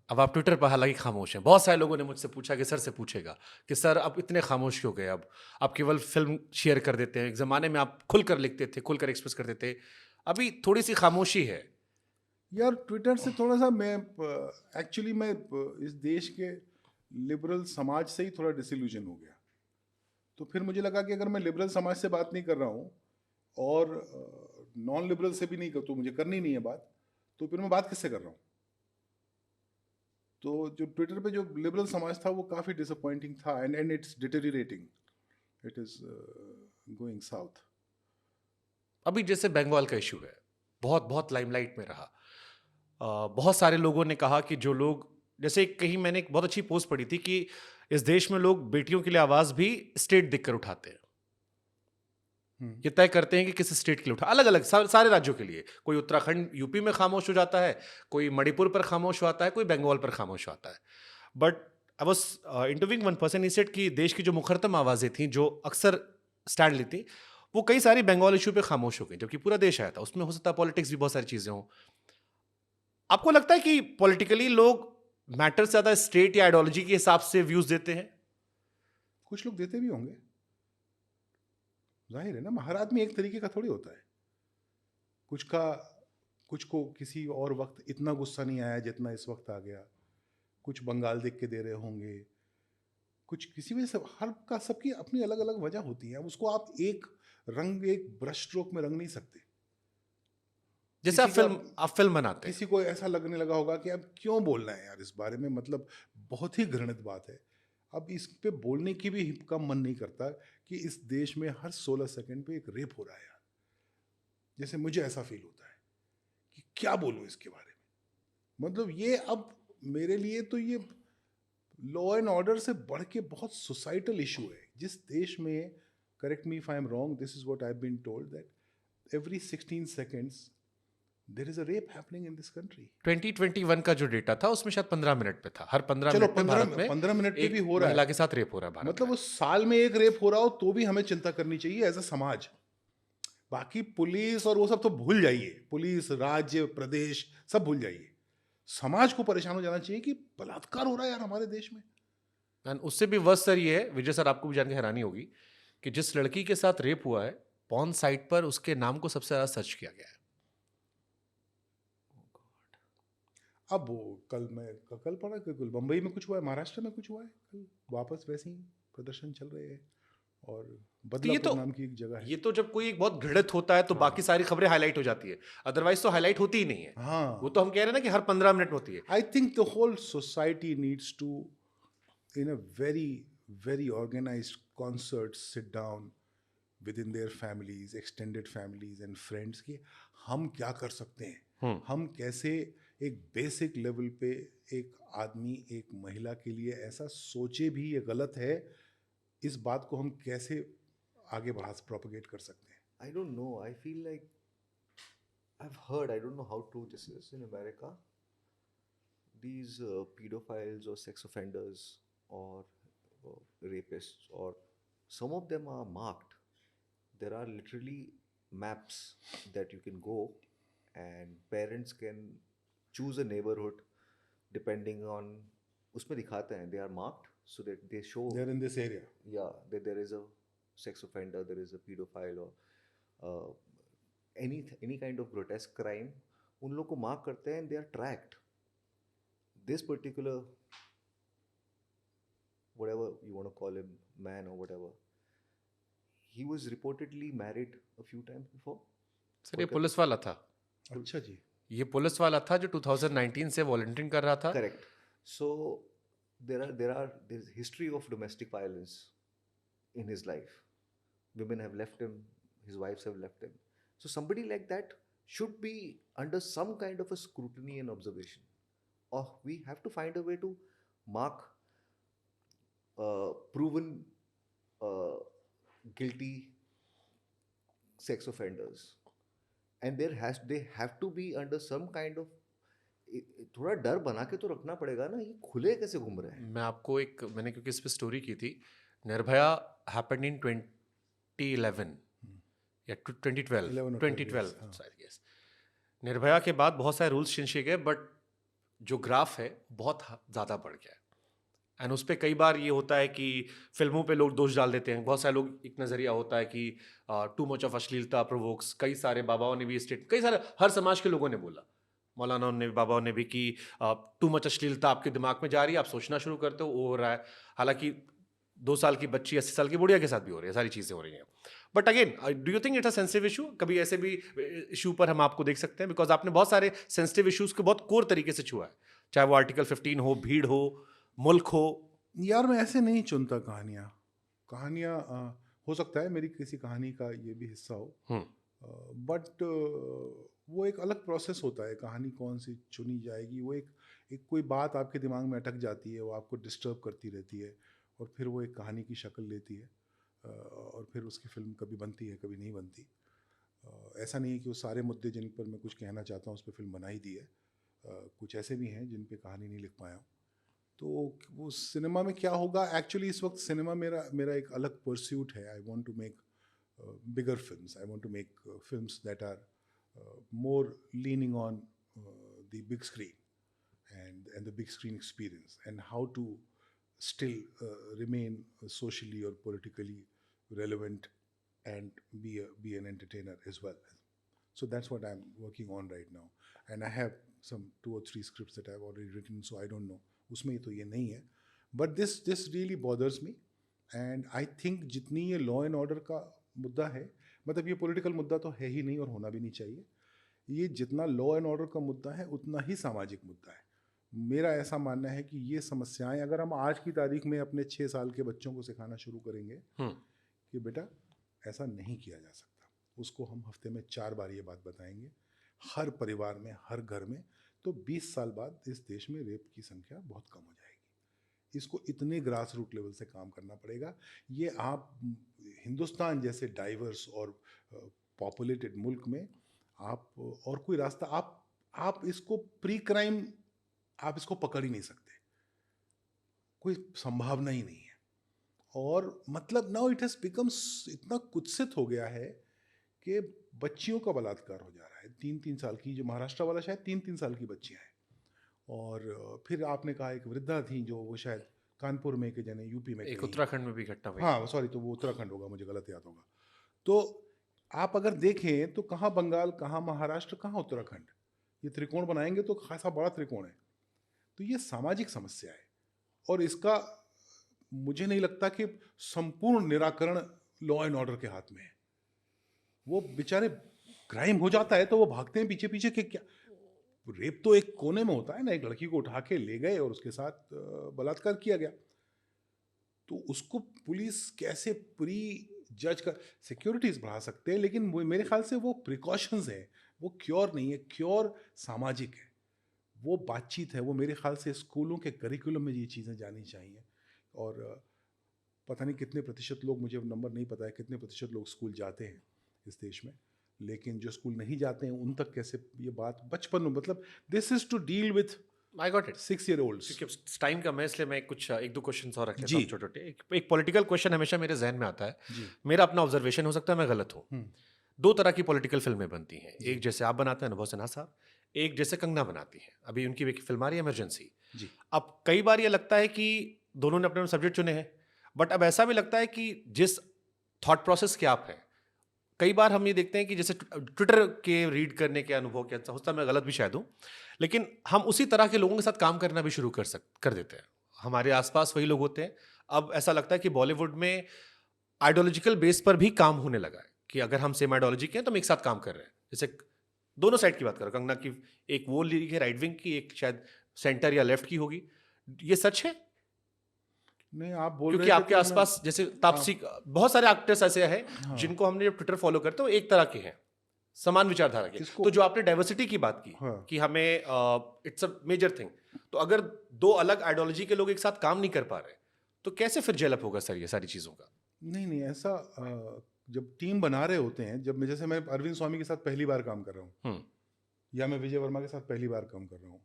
अब आप ट्विटर पर हालांकि खामोश हैं। बहुत सारे लोगों ने मुझसे पूछा कि सर से पूछेगा कि सर आप इतने खामोश क्यों गए, अब आप केवल फिल्म शेयर कर देते हैं, एक ज़माने में आप खुलकर लिखते थे, खुलकर एक्सप्रेस करते थे, अभी थोड़ी सी खामोशी है। यार ट्विटर से थोड़ा सा मैं एक्चुअली मैं इस देश के लिबरल समाज से ही थोड़ा डिसइल्यूजन हो गया। तो फिर मुझे लगा कि अगर मैं लिबरल समाज से बात नहीं कर रहा हूँ और नॉन लिबरल से भी नहीं कर, तो मुझे करनी नहीं है बात, तो फिर मैं बात किससे कर रहा हूँ। तो जो ट्विटर पे जो लिबरल समाज था वो काफ़ी डिसअपॉइंटिंग था, and it's deteriorating, it is going south. अभी जैसे बंगाल का इशू है, बहुत बहुत लाइमलाइट में रहा। बहुत सारे लोगों ने कहा कि जो लोग, जैसे कहीं मैंने एक बहुत अच्छी पोस्ट पढ़ी थी कि इस देश में लोग बेटियों के लिए आवाज भी स्टेट देखकर उठाते हैं। ये तय करते हैं कि किस स्टेट के लिए उठा, अलग अलग सारे राज्यों के लिए। कोई उत्तराखंड यूपी में खामोश हो जाता है, कोई मणिपुर पर खामोश होता है, कोई बंगाल पर खामोश होता है। But I was interviewing one person, he said कि देश की जो मुखरतम आवाजें थी जो अक्सर स्टैंड लेती, वो कई सारी बंगाल इशू पे खामोश हो गई, जबकि पूरा देश आया था। उसमें हो सकता है पॉलिटिक्स भी बहुत सारी चीजें हों। आपको लगता है कि पॉलिटिकली लोग मैटर से ज्यादा स्टेट या आइडियोलॉजी के हिसाब से व्यूज देते हैं? कुछ लोग देते भी होंगे, जाहिर है ना, हर आदमी एक तरीके का थोड़ी होता है। कुछ को किसी और वक्त इतना गुस्सा नहीं आया जितना इस वक्त आ गया, कुछ बंगाल देख के दे रहे होंगे, कुछ किसी वजह से, हर का सबकी अपनी अलग अलग वजह होती है। उसको आप एक रंग, एक ब्रश स्ट्रोक में रंग नहीं सकते। जैसे आप किसी फिल्म बनाते हैं, किसी को ऐसा लगने लगा होगा कि अब क्यों बोलना है यार इस बारे में, मतलब बहुत ही घृणित बात है। अब इस पे बोलने की भी कम मन नहीं करता कि इस देश में हर 16 सेकंड पे एक रेप हो रहा है यार। जैसे मुझे ऐसा फील होता है कि क्या बोलूं इसके बारे में। मतलब ये अब मेरे लिए तो ये लॉ एंड ऑर्डर से बढ़ के बहुत सोसाइटल इशू है जिस देश में, correct me if I am wrong, this is what I have been told, that every 16 seconds there is a rape happening in this country. 2021 का जो डेटा था उसमें शायद 15 मिनट पे था, हर 15 चलो मिनट में भारत में 15 मिनट पे एक भी हो रहा महिला है, के साथ रेप हो रहा है भारत मतलब में। उस साल में एक रेप हो रहा हो तो भी हमें चिंता करनी चाहिए एज अ समाज। बाकी पुलिस और वो सब तो भूल जाइए, पुलिस, राज्य, प्रदेश सब भूल जाइए। समाज को परेशान हो जाना चाहिए कि बलात्कार हो रहा है यार हमारे देश में। And उससे भी वर्स्ट सर ये है, विजय सर आपको भी जान के हैरानी होगी कि जिस लड़की के साथ रेप हुआ है, पॉर्न साइट पर उसके नाम को सबसे ज्यादा सर्च किया गया है। अब वो कल पढ़ा कि कुल बम्बई में कुछ हुआ है, महाराष्ट्र में कुछ हुआ है, कल वापस वैसे ही प्रदर्शन चल रहे हैं। और बदलापुर नाम की एक जगह है। ये तो जब कोई एक बहुत घृणित होता है तो बाकी सारी खबरें हाईलाइट हो जाती है, अदरवाइज तो हाईलाइट होती ही नहीं है। हाँ, वो तो हम कह रहे हैं ना कि हर 15 मिनट में होती है। I think the whole society needs to, in a very, very organized concert, sit down within their families, extended families and friends कि हम क्या कर सकते हैं, हम कैसे एक बेसिक लेवल पे एक आदमी, एक महिला के लिए ऐसा सोचे भी ये गलत है, इस बात को हम कैसे आगे बढ़ा प्रोपगेट कर सकते हैं। I don't know. I feel like I've heard, I don't know how true this is, in America, these pedophiles or sex offenders or rapists, or some of them are marked. There are literally maps that you can go, and parents can choose a neighborhood depending on, उसमें दिखाते हैं, they are marked so that they show, They're in this area. yeah, that there is a sex offender, there is a pedophile, or any kind of grotesque crime. उन लोग को mark करते हैं, and they are tracked. This particular, whatever you want to call him, man or whatever, he was reportedly married a few times before. Sir ये police वाला था, अच्छा जी, ये पुलिस वाला था जो 2019 से वॉलंटियरिंग कर रहा था। Correct. So there's history of domestic violence in his life. Women have left him, his wives have left him. So somebody like that should be under some kind of a scrutiny and observation. Or we have to find a way to mark proven guilty sex offenders. And they have to be under some kind of, थोड़ा डर बना के तो रखना पड़ेगा ना, ये खुले कैसे घूम रहे हैं। मैं आपको मैंने क्योंकि इस पे स्टोरी की थी, निर्भया हैपेंड इन 2011, या 2012 11 or 12, 2012 yes, हाँ। शायद, yes। निर्भया के बाद बहुत सारे रूल्स चेंज किए गए, बट जो ग्राफ है बहुत ज़्यादा बढ़ गया है। एंड उस पर कई बार ये होता है कि फिल्मों पे लोग दोष डाल देते हैं। बहुत सारे लोग, एक नज़रिया होता है कि टू मच ऑफ अश्लीलता प्रोवोक्स। कई सारे बाबाओं ने भी स्टेट, कई सारे हर समाज के लोगों ने बोला, मौलाना ने, बाबाओं ने भी, कि टू मच अश्लीलता आपके दिमाग में जा रही है, आप सोचना शुरू करते हो, वो हो रहा है। हालांकि 2 साल की बच्ची 80 साल की बुढ़िया के साथ भी हो रही है, सारी चीज़ें हो रही हैं। But again, do you think it's a sensitive issue? कभी ऐसे भी इशू पर हम आपको देख सकते हैं? बिकॉज आपने बहुत सारे सेंसिटिव इशूज को बहुत कोर तरीके से छुआ है, चाहे वो आर्टिकल 15 हो, भीड़ हो, मुल्क हो। यार मैं ऐसे नहीं चुनता कहानियाँ। कहानियाँ हो सकता है मेरी किसी कहानी का ये भी हिस्सा हो, बट वो एक अलग प्रोसेस होता है। कहानी कौन सी चुनी जाएगी, वो एक कोई बात आपके दिमाग में अटक जाती है, वो आपको डिस्टर्ब करती रहती है, और फिर वो एक कहानी की शक्ल लेती है, और फिर उसकी फिल्म कभी बनती है, कभी नहीं बनती। ऐसा नहीं है कि वो सारे मुद्दे जिन पर मैं कुछ कहना चाहता हूँ उस पर फिल्म बना ही दी है। कुछ ऐसे भी हैं जिन पे कहानी नहीं लिख पाया हूँ। तो वो सिनेमा में क्या होगा, एक्चुअली इस वक्त सिनेमा मेरा एक अलग परस्यूट है। I want to make bigger films, I want to make films that are more leaning on the big screen and the big screen experience, and how to still remain socially or politically relevant and be an entertainer as well. So that's what I'm working on right now, and I have some 2 or 3 scripts that I've already written, so I don't know उसमें तो ये नहीं है, but this really bothers me, and I think जितनी ये law and order का मुद्दा है, मतलब ये पॉलिटिकल मुद्दा तो है ही नहीं और होना भी नहीं चाहिए। ये जितना लॉ एंड ऑर्डर का मुद्दा है उतना ही सामाजिक मुद्दा है। मेरा ऐसा मानना है कि ये समस्याएं अगर हम आज की तारीख में अपने 6 साल के बच्चों को सिखाना शुरू करेंगे कि बेटा ऐसा नहीं किया जा सकता, उसको हम हफ्ते में 4 बार ये बात बताएंगे, हर परिवार में, हर घर में, तो 20 साल बाद इस देश में रेप की संख्या बहुत कम हो जाएगी। इसको इतने ग्रास रूट लेवल से काम करना पड़ेगा। ये आप हिंदुस्तान जैसे डाइवर्स और पॉपुलेटेड मुल्क में आप और कोई रास्ता, आप इसको प्री क्राइम, आप इसको पकड़ ही नहीं सकते, कोई संभावना ही नहीं है। और मतलब नाउ इट हैज बिकम इतना कुत्सित हो गया है कि बच्चियों का बलात्कार हो जा रहा है। 3-3 साल की, जो महाराष्ट्र वाला शायद 3-3 साल की बच्चियां हैं। और फिर आपने कहा एक वृद्धा थी जो वो शायद कानपुर में के जने यूपी में, एक उत्तराखंड में भी घटना हुई। हाँ सॉरी, तो वो उत्तराखंड होगा, मुझे गलत याद होगा। तो आप अगर देखें तो कहाँ बंगाल, कहाँ महाराष्ट्र, कहाँ उत्तराखंड, ये त्रिकोण बनाएंगे तो खासा बड़ा त्रिकोण है। तो ये सामाजिक समस्या है, और इसका मुझे नहीं लगता कि संपूर्ण निराकरण लॉ एंड ऑर्डर के हाथ में है। वो बेचारे, क्राइम हो जाता है तो वो भागते हैं पीछे पीछे के, क्या रेप तो एक कोने में होता है ना, एक लड़की को उठा के ले गए और उसके साथ बलात्कार किया गया, तो उसको पुलिस कैसे प्री जज कर, सिक्योरिटीज बढ़ा सकते हैं, लेकिन मेरे ख्याल से वो प्रिकॉशंस है, वो क्योर नहीं है। क्योर सामाजिक है, वो बातचीत है। वो मेरे ख्याल से स्कूलों के करिकुलम में ये चीज़ें जानी चाहिए। और पता नहीं कितने प्रतिशत लोग, मुझे नंबर नहीं पता है कितने प्रतिशत लोग स्कूल जाते हैं इस देश में, लेकिन जो स्कूल नहीं जाते हैं उन तक कैसे ये बात बचपन में, मतलब this is to deal with, I got it, 6 year olds। क्योंकि टाइम कम है, इसलिए मैं कुछ 1-2 क्वेश्चन और रख लेता जी। हूँ छोटे छोटे। एक पॉलिटिकल क्वेश्चन हमेशा मेरे जहन में आता है, जी। मेरा अपना ऑब्जर्वेशन हो सकता है मैं गलत हूँ। 2 तरह की पॉलिटिकल फिल्में बनती हैं, एक जैसे आप बनाते हैं अनुभव सिन्हा साहब, एक जैसे कंगना बनाती है। अभी उनकी एक फिल्म आ रही है इमरजेंसी। जी। अब कई बार ये लगता है कि दोनों ने अपने सब्जेक्ट चुने हैं, बट अब ऐसा भी लगता है कि जिस थॉट प्रोसेस के आप हैं, कई बार हम ये देखते हैं कि जैसे ट्विटर के रीड करने के अनुभव के अच्छा होता है, मैं गलत भी शायद हूँ, लेकिन हम उसी तरह के लोगों के साथ काम करना भी शुरू कर देते हैं। हमारे आसपास वही लोग होते हैं। अब ऐसा लगता है कि बॉलीवुड में आइडियोलॉजिकल बेस पर भी काम होने लगा है, कि अगर हम सेम आइडियोलॉजी के हैं तो हम एक साथ काम कर रहे हैं। जैसे दोनों साइड की बात करो, कंगना की एक वो लीग है राइट विंग की, एक शायद सेंटर या लेफ्ट की होगी। ये सच है? नहीं, आप बोल क्योंकि रहे थे आपके तो आसपास जैसे तापसी, बहुत सारे एक्टर्स ऐसे हैं जिनको हमने जब ट्विटर फॉलो करते हैं वो एक तरह के हैं, समान विचारधारा के। तो जो आपने डाइवर्सिटी की बात की, कि हमें इट्स अ मेजर थिंग, तो अगर 2 अलग आइडियोलॉजी के लोग एक साथ काम नहीं कर पा रहे तो कैसे फिर जेल अप होगा सर ये सारी चीजों का? नहीं ऐसा, जब टीम बना रहे होते हैं, जब जैसे मैं अरविंद स्वामी के साथ पहली बार काम कर रहा हूँ, या मैं विजय वर्मा के साथ पहली बार काम कर रहा हूँ,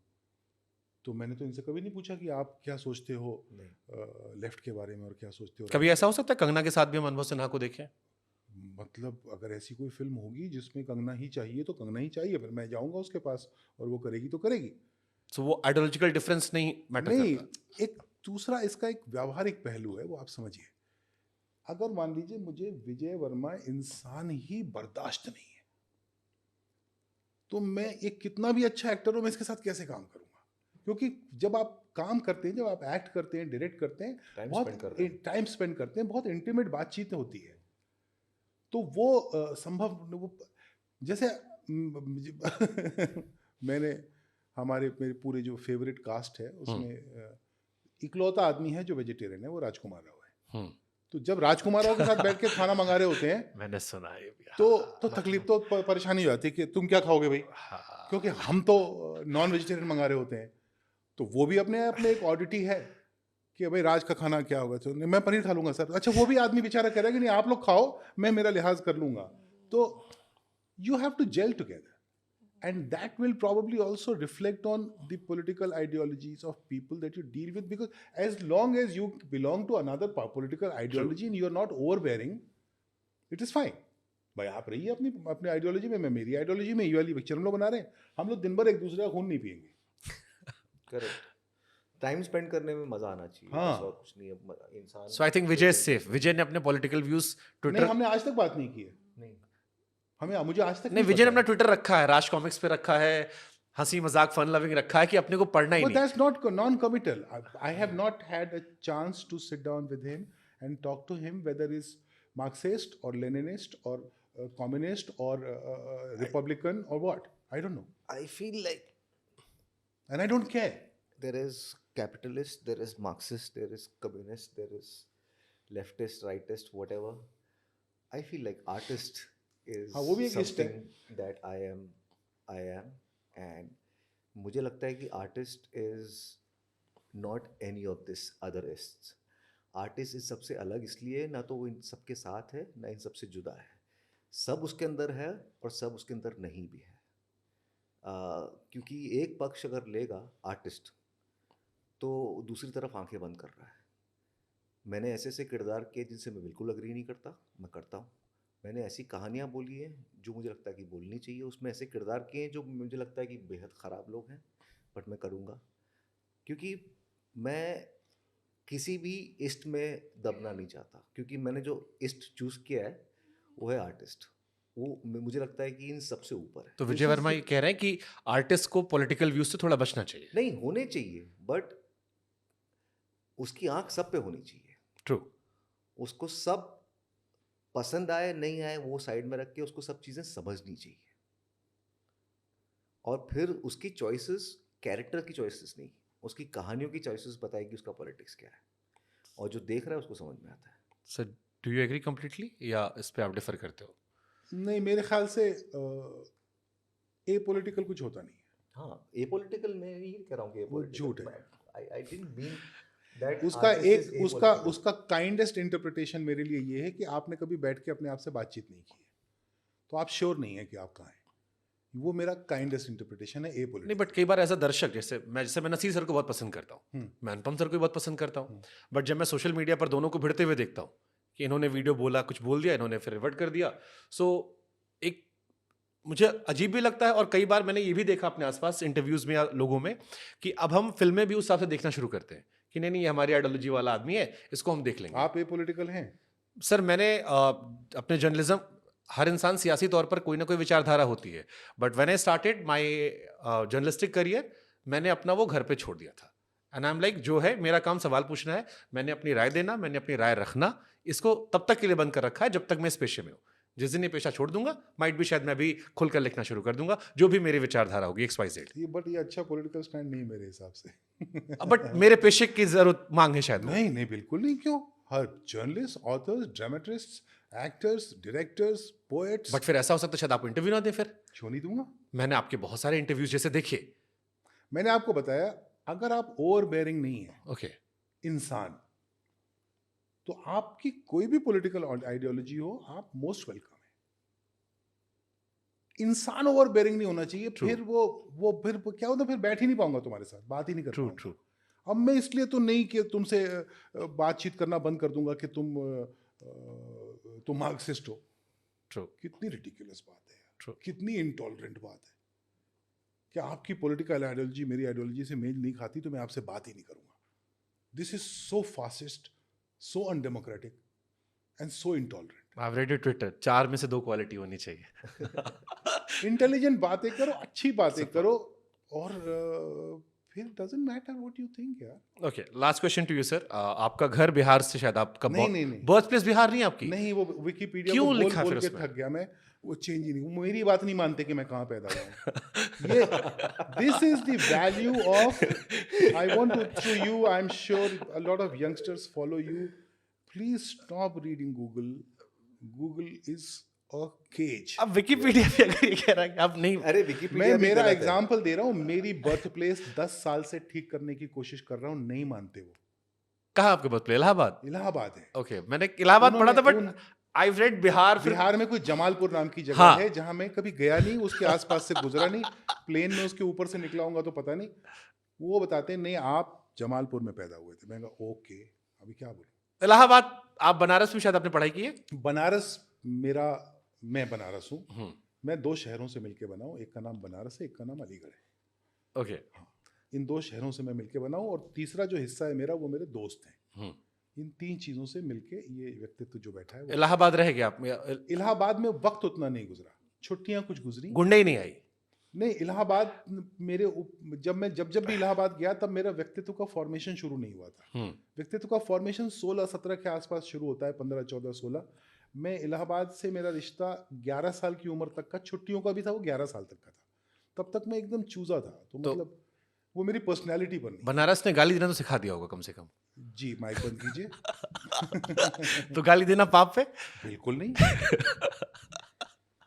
तो मैंने तो इनसे कभी नहीं पूछा कि आप क्या सोचते हो लेफ्ट के बारे में और क्या सोचते हो। कभी ऐसा हो सकता है कंगना के साथ भी हम अनुभव सिन्हा को देखें? मतलब अगर ऐसी कोई फिल्म होगी जिसमें कंगना ही चाहिए तो कंगना ही चाहिए, फिर मैं जाऊंगा उसके पास और वो करेगी तो करेगी। सो वो आइडियोलॉजिकल डिफरेंस नहीं मैटर नहीं, करता। एक दूसरा इसका एक व्यावहारिक पहलू है, वो आप समझिए। अगर मान लीजिए मुझे विजय वर्मा इंसान ही बर्दाश्त नहीं है, तो मैं एक कितना भी अच्छा एक्टर हो, मैं इसके साथ कैसे काम करूंगा? क्योंकि जब आप काम करते हैं, जब आप एक्ट करते हैं, डायरेक्ट करते हैं, टाइम बहुत स्पेंड कर रहे हैं। टाइम स्पेंड करते हैं, बहुत इंटीमेट बातचीत होती है, तो वो संभव वो जैसे मैंने मेरे पूरे जो फेवरेट कास्ट है उसमें इकलौता आदमी है जो वेजिटेरियन है, वो राजकुमार राव है। तो जब राजकुमार राव के साथ बैठ के खाना मंगा रहे होते हैं मैंने सुना है भी, तो तकलीफ तो परेशानी हो जाती है कि तुम क्या खाओगे भाई, हाँ। क्योंकि हम तो नॉन वेजिटेरियन मंगा रहे होते हैं। तो वो भी अपने अपने एक ऑडिटी है कि भाई राज का खाना क्या होगा, तो मैं पनीर खा लूंगा सर। अच्छा, वो भी आदमी बेचारा कह रहा है कि नहीं आप लोग खाओ, मैं मेरा लिहाज कर लूंगा। तो you have to gel together, and that will probably also reflect on the political ideologies of people that you deal with, because as long as you belong to another political ideology and you are not overbearing, it is fine. भाई आप रहिए अपनी अपनी ideology में, मैं मेरी ideology में, ये वाली पिक्चर हम लोग बना रहे हैं, हम लोग दिन भर एक दूसरे का खून नहीं पिएंगे। करेक्ट। टाइम स्पेंड करने में मजा आना चाहिए, हाँ। बस और कुछ नहीं है। इंसान so I think Vijay is safe. Vijay ने अपने पॉलिटिकल व्यूज नहीं, ट्विटर हमने आज तक बात नहीं की है, नहीं। मुझे आज तक नहीं, विजय ने पता अपना है। ट्विटर रखा है, राज कॉमिक्स पे रखा है, हंसी मजाक फन लविंग रखा है कि अपने को पढ़ना ही But नहीं। that's not non-committal. I have not had a chance to sit down with him and talk to him whether he's Marxist or Leninist or communist or Republican or what. I don't know. I feel like And I don't care. there is capitalist, there is Marxist, there is communist, there is leftist, rightist, whatever. I feel like artist is हाँ, वो भी एक list है। something that I am, and मुझे लगता है कि artist is not any of this other ists. Artist is सबसे अलग इसलिए, ना तो वो इन सबके साथ है, ना इन सबसे जुदा है। सब उसके अंदर है और सब उसके अंदर नहीं भी है। क्योंकि एक पक्ष अगर लेगा आर्टिस्ट, तो दूसरी तरफ आंखें बंद कर रहा है। मैंने ऐसे ऐसे किरदार किए जिनसे मैं बिल्कुल अग्री नहीं करता, मैं करता हूँ। मैंने ऐसी कहानियाँ बोली हैं जो मुझे लगता है कि बोलनी चाहिए, उसमें ऐसे किरदार किए हैं जो मुझे लगता है कि बेहद ख़राब लोग हैं, बट मैं करूँगा। क्योंकि मैं किसी भी इस्ट में दबना नहीं चाहता, क्योंकि मैंने जो इस्ट चूज़ किया है वो है आर्टिस्ट। वो मुझे लगता है कि इन सबसे ऊपर है। तो विजय वर्मा ये कह रहे हैं कि आर्टिस्ट को पॉलिटिकल व्यूज से थोड़ा बचना चाहिए। नहीं, होने चाहिए, बट उसकी आंख सब पे होनी चाहिए। ट्रू। उसको सब पसंद आए नहीं आए वो साइड में रख के उसको सब चीज़ें समझनी चाहिए, और फिर उसकी चॉइसेस कैरेक्टर की चॉइसेस नहीं, उसकी कहानियों की चॉइसेस बताएगी उसका पॉलिटिक्स क्या है, और जो देख रहा है उसको समझ में आता है। Sir do you agree completely या इस पे आप डिफर करते हो? नहीं, मेरे ख्याल से ए पॉलिटिकल कुछ होता नहीं है। हाँ, ए पॉलिटिकल में ही कह रहा हूँ कि वो झूठ है। आई डिडंट मीन दैट उसका एक उसका काइंडेस्ट इंटरप्रिटेशन मेरे लिए ये है कि आपने कभी बैठ के अपने आप से बातचीत नहीं की है, तो आप श्योर नहीं है कि आप कहाँ हैं। वो मेरा काइंडेस्ट इंटरप्रिटेशन है ए नहीं, पॉलिटिकल। बट कई बार ऐसा दर्शक, जैसे मैं नसीर सर को बहुत पसंद करता हूँ, मैं अनुपम सर को भी बहुत पसंद करता हूँ, बट जब मैं सोशल मीडिया पर दोनों को भिड़ते हुए देखता हूँ कि इन्होंने वीडियो बोला, कुछ बोल दिया, इन्होंने फिर रिवर्ट कर दिया, सो एक मुझे अजीब भी लगता है। और कई बार मैंने ये भी देखा अपने आसपास इंटरव्यूज में या लोगों में कि अब हम फिल्में भी उस हिसाब से देखना शुरू करते हैं कि नहीं नहीं, ये हमारी आइडियोलॉजी वाला आदमी है, इसको हम देख लेंगे। आप ए पॉलिटिकल हैं? सर मैंने अपने जर्नलिज्म, हर इंसान सियासी तौर पर कोई ना कोई विचारधारा होती है, but when I started my journalistic career, मैंने अपना वो घर पे छोड़ दिया था। एंड आई एम लाइक, जो है मेरा काम सवाल पूछना है, मैंने अपनी राय देना, मैंने अपनी राय रखना, इसको तब तक के लिए बंद कर रखा है जब तक मैं इस पेशे में हूँ। जिस दिन ये पेशा छोड़ दूंगा, माइट भी शायद मैं भी खुलकर लिखना शुरू कर दूंगा, जो भी मेरी विचारधारा होगी XYZ। ये अच्छा पॉलिटिकल स्टैंड नहीं मेरे हिसाब से। बट मेरे पेशे की जरूरत मांग है शायद। नहीं नहीं, बिल्कुल नहीं। क्यों? हर journalist, authors, dramatist, actors, directors, poets. But फिर ऐसा हो सकता है शायद आपको इंटरव्यू ना दे। फिर क्यों नहीं दूंगा? मैंने आपके बहुत सारे इंटरव्यूज जैसे देखे। मैंने आपको बताया, अगर आप ओवर बेयरिंग नहीं है ओके, इंसान, तो आपकी कोई भी पॉलिटिकल आइडियोलॉजी हो, आप मोस्ट वेलकम है। इंसान ओवर बेयरिंग नहीं होना चाहिए। फिर वो फिर क्या होता है, फिर बैठ ही नहीं पाऊंगा तुम्हारे साथ, बात ही नहीं कर पाऊंगा। ट्रू। अब मैं इसलिए तो नहीं कि तुमसे बातचीत करना बंद कर दूंगा कि तुम मार्क्सिस्ट हो। ट्रू कितनी रिडिकुलस बात है यार, True. कितनी इनटॉलरेंट बात है कि आपकी पॉलिटिकल आइडियोलॉजी मेरी आइडियोलॉजी से मेल नहीं खाती तो मैं आपसे बात ही नहीं करूंगा. This is so fascist, so undemocratic and so intolerant. I've read your Twitter. 4 में से 2 क्वालिटी होनी चाहिए. इंटेलिजेंट बातें करो, अच्छी बातें करो, और फिर doesn't matter what you think यार. Okay, last question to you sir. आपका घर बिहार से, शायद आपका नहीं. बर्थ प्लेस बिहार नहीं है आपकी? नहीं, वो विकिपीडिया क्यों को बोल लिखा बोल फिर के उसमें? थक गया मैं. वो चेंज ही नहीं, वो मेरी बात नहीं मानते कि मैं कहाँ पैदा हुआ हूँ. ये this is the value of, I want to through you, I am sure a lot of youngsters follow you. Please stop reading Google. Google is a cage. अब विकिपीडिया पे अगर ये कह रहा है कि आप नहीं, अरे मैं विकिपीडिया भी मेरा गलत है. एग्जाम्पल दे रहा हूँ. मेरी बर्थ प्लेस 10 साल से ठीक करने की कोशिश कर रहा हूँ, नहीं मानते वो. कहाँ आपके बर्थ प्लेस? इलाहाबाद? इलाहाबाद है. ओके, मैंने इलाहाबाद पढ़ा था, उन्होंने- बट आई रेड बिहार. फिर बिहार में कोई जमालपुर नाम की जगह हाँ. है जहां मैं कभी गया नहीं, उसके आसपास से गुजरा नहीं, प्लेन में उसके ऊपर से निकला हूंगा तो पता नहीं. वो बताते हैं नहीं आप जमालपुर में पैदा हुए थे. मैं कहा ओके, अभी क्या बोलूं. इलाहाबाद, आप बनारस में शायद आपने पढ़ाई की है? बनारस मेरा, मैं बनारस हूँ. हम्म. मैं 2 शहरों से मिलके बना हूँ. एक का नाम बनारस है, एक का नाम अलीगढ़ है. ओके. इन 2 शहरों से मैं मिलके बना हूँ, और तीसरा जो हिस्सा है मेरा वो मेरे दोस्त हैं. हम्म. इन 3 चीजों से मिलके ये व्यक्तित्व जो बैठा है वो. इलाहाबाद रह गया आप? इलाहाबाद में वक्त उतना नहीं गुजरा, छुट्टियां कुछ गुजरी. गुंडे ही नहीं आई? नहीं, इलाहाबाद मेरे जब भी इलाहाबाद गया तब मेरा व्यक्तित्व का फॉर्मेशन शुरू नहीं हुआ था. हम्म. व्यक्तित्व का फॉर्मेशन 16-17 के आसपास शुरू होता है, 15-14-16. मैं इलाहाबाद से, मेरा रिश्ता 11 साल की उम्र तक का, छुट्टियों का भी था, वो 11 साल तक का था. तब तक मैं एकदम चूजा था. तो मतलब वो मेरी पर्सनैलिटी बनी. बनारस ने गाली देना तो सिखा दिया होगा कम से कम. जी, माइक बंद कीजिए. तो गाली देना पाप है? बिल्कुल नहीं.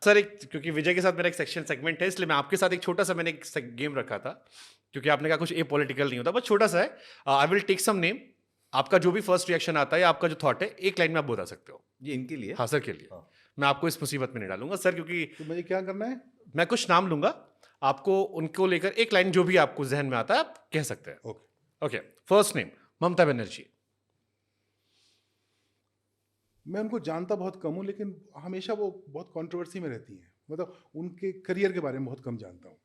सर, एक, क्योंकि विजय के साथ मेरा एक सेगमेंट है, इसलिए मैं आपके साथ एक छोटा सा, मैंने एक गेम रखा था, क्योंकि आपने कहा कुछ ए पॉलिटिकल नहीं होता, बस छोटा सा है. I will take some name. आपका जो भी फर्स्ट रिएक्शन आता है, आपका जो थॉट है, एक लाइन में आप बता सकते हो. ये इनके लिए. हाँ सर, के लिए. हाँ. मैं आपको इस मुसीबत में नहीं डालूंगा सर, क्योंकि तो मुझे क्या करना है? मैं कुछ नाम लूंगा, आपको उनको लेकर एक लाइन जो भी आपको जहन में आता है आप कह सकते हैं. Okay. Okay, first name Mamata Banerjee. मैं उनको जानता बहुत कम हूँ, लेकिन हमेशा वो बहुत कंट्रोवर्सी में रहती हैं. मतलब उनके करियर के बारे में बहुत कम जानता हूँ,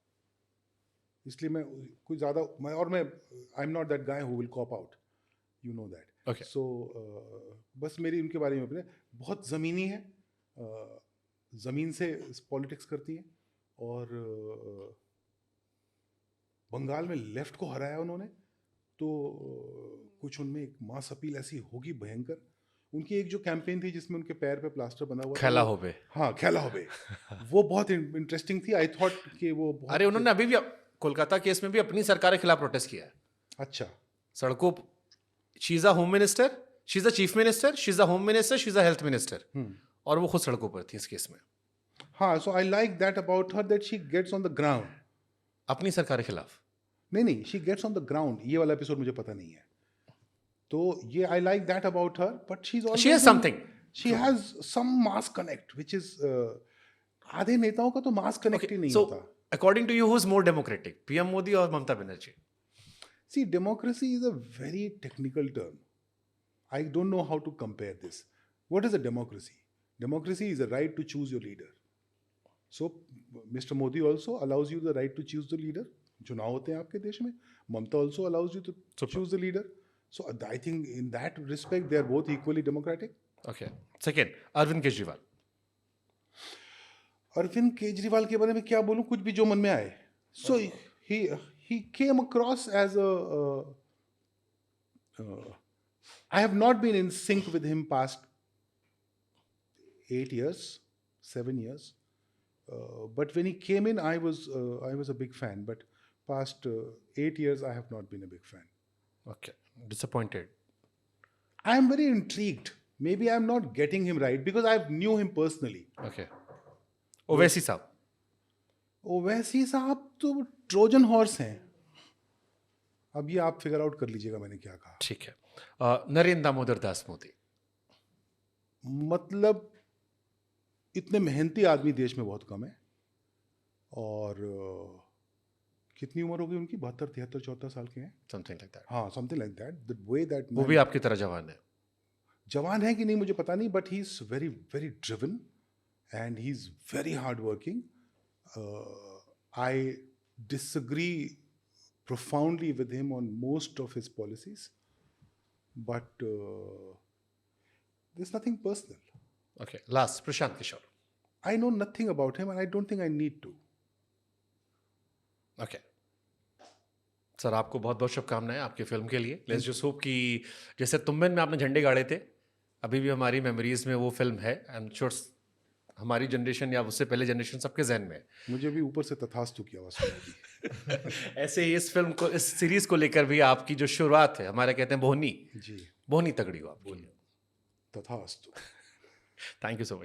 इसलिए मैं कुछ ज़्यादा, मैं I am not that guy who will cop out, you know that. Okay. सो बस मेरी उनके बारे में अपने, बहुत ज़मीनी है, ज़मीन से पॉलिटिक्स करती हैं, और बंगाल में लेफ्ट को हराया उन्होंने, तो कुछ उनमें एक मास अपील ऐसी होगी भयंकर. उनकी एक जो कैंपेन थी जिसमें उनके पैर पे प्लास्टर बना हुआ था, खेला हो बे. हाँ खेला हो बे, वो बहुत इंटरेस्टिंग थी. आई थॉट कि वो बहुत, अरे उन्होंने अभी भी कोलकाता केस में भी अपनी सरकार के खिलाफ प्रोटेस्ट किया है. अच्छा. सड़कों, she is a home minister, she is a chief minister, she is a home minister, she is a health minister, और वो खुद सड़कों पर थी इस केस में. हाँ, so I like that about her, that she gets on the ground. अपनी सरकार के खिलाफ. नहीं, she gets on the ground. ये वाला एपिसोड मुझे पता नहीं है, तो ये I like that about her. But she is She has something. She has some mass connect which is, आधे नेताओं का तो मास कनेक्ट ही नहीं So, होता. according to you, who is more democratic, PM Modi और Mamata Banerjee? See, democracy is a very technical term. I don't know how to compare this. What is a democracy? Democracy is a right to choose your leader. So, Mr. Modi also allows you the right to choose the leader. चुनाव होते हैं आपके देश में. Mamta also allows you to choose the leader. So, I think in that respect, they are both equally democratic. Okay. Second, Arvind Kejriwal. Arvind Kejriwal के बारे में क्या बोलूं, कुछ भी जो मन में आए. So, he came across as I have not been in sync with him past 8 years, 7 years. But when he came in, I was a big fan. But past 8 years, I have not been a big fan. Okay. Disappointed. I am very intrigued. Maybe I am not getting him right because I knew him personally. Okay. Owaisi साहब. ओवैसी साहब तो Trojan horse हैं. अब ये आप figure out कर लीजिएगा मैंने क्या कहा. ठीक है. नरेंद्र दामोदर दास मोदी. मतलब इतने मेहनती आदमी देश में बहुत कम है. और कितनी उम्र होगी उनकी? 72, 73, 74 साल के हैं. Something like that. हाँ, something like that. The way that वो भी आपकी तरह जवान है. जवान है कि नहीं मुझे पता नहीं, but he is very very driven and he's very hardworking. I disagree profoundly with him on most of his policies, but there's nothing personal. Okay, last, Prashant Kishore. I know nothing about him, and I don't think I need to. Okay sir, आपको बहुत बहुत शुभकामनाएं आपकी film के लिए. Let's just hope कि जैसे तुम्बन में आपने झंडे गाड़े थे, अभी भी हमारी मेमोरीज में वो फिल्म है. आई एम श्योर हमारी जनरेशन या उससे पहले जनरेशन सबके जहन में है. मुझे भी ऊपर से तथास्तु की आवाज सुनाई. ऐसे ही इस फिल्म को, इस सीरीज को लेकर भी आपकी जो शुरुआत है, हमारे कहते हैं बोहनी, जी, बोहनी तगड़ी हो आपकी. तथास्तु. Thank you so much.